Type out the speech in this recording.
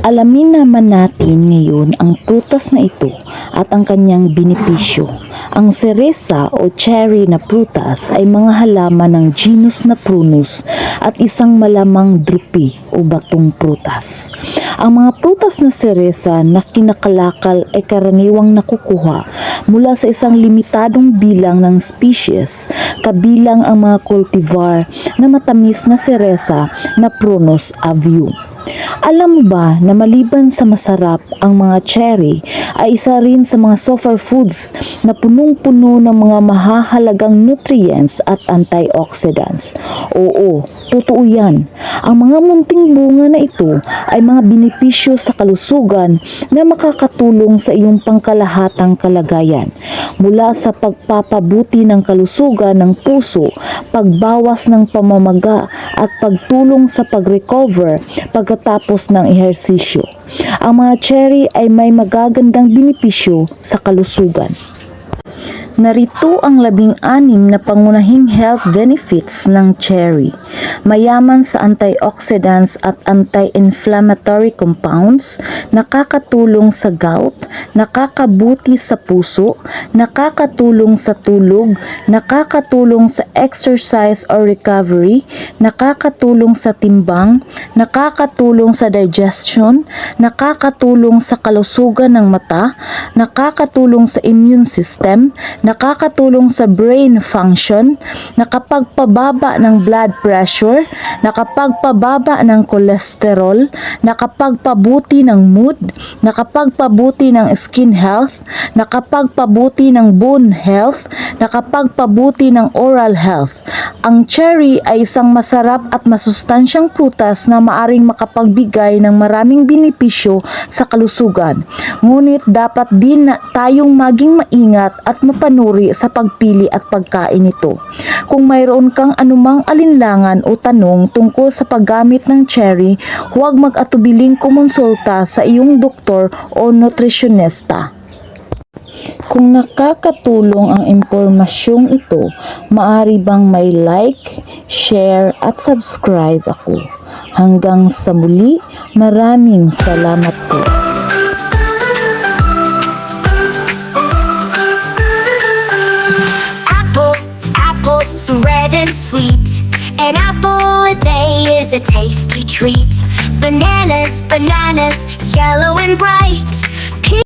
Alamin naman natin ngayon ang prutas na ito at ang kanyang benepisyo. Ang seresa o cherry na prutas ay mga halaman ng genus na Prunus at isang malamang drupe o batong prutas. Ang mga prutas na seresa na kinakalakal ay karaniwang nakukuha mula sa isang limitadong bilang ng species, kabilang ang mga cultivar na matamis na seresa na Prunus avium. Alam mo ba na maliban sa masarap, ang mga cherry ay isa rin sa mga superfoods na punong-puno ng mga mahahalagang nutrients at antioxidants? Oo, totoo yan. Ang mga munting bunga na ito ay mga benepisyo sa kalusugan na makakatulong sa iyong pangkalahatang kalagayan. Mula sa pagpapabuti ng kalusugan ng puso, pagbawas ng pamamaga at pagtulong sa pag-recover pagkatapos ng ehersisyo. Ang mga cherry ay may magagandang benepisyo sa kalusugan. Narito ang 16 na pangunahing health benefits ng cherry. Mayaman sa antioxidants at anti-inflammatory compounds, nakakatulong sa gout, nakakabuti sa puso, nakakatulong sa tulog, nakakatulong sa exercise or recovery, nakakatulong sa timbang, nakakatulong sa digestion, nakakatulong sa kalusugan ng mata, nakakatulong sa immune system, nakakatulong sa brain function, nakapagpababa ng blood pressure, nakapagpababa ng cholesterol, nakapagpabuti ng mood, nakapagpabuti ng skin health, nakapagpabuti ng bone health, nakapagpabuti ng oral health. Ang cherry ay isang masarap at masustansyang prutas na maaring makapagbigay ng maraming benepisyo sa kalusugan. Ngunit dapat din tayong maging maingat at mapanuri sa pagpili at pagkain nito. Kung mayroon kang anumang alinlangan o tanong tungkol sa paggamit ng cherry, huwag mag-atubiling kumonsulta sa iyong doktor o nutritionista. Kung nakakatulong ang impormasyong ito, maaari bang may like, share at subscribe ako. Hanggang sa muli, maraming salamat po. Apples red and sweet. An apple a day is a tasty treat. Bananas, yellow and bright.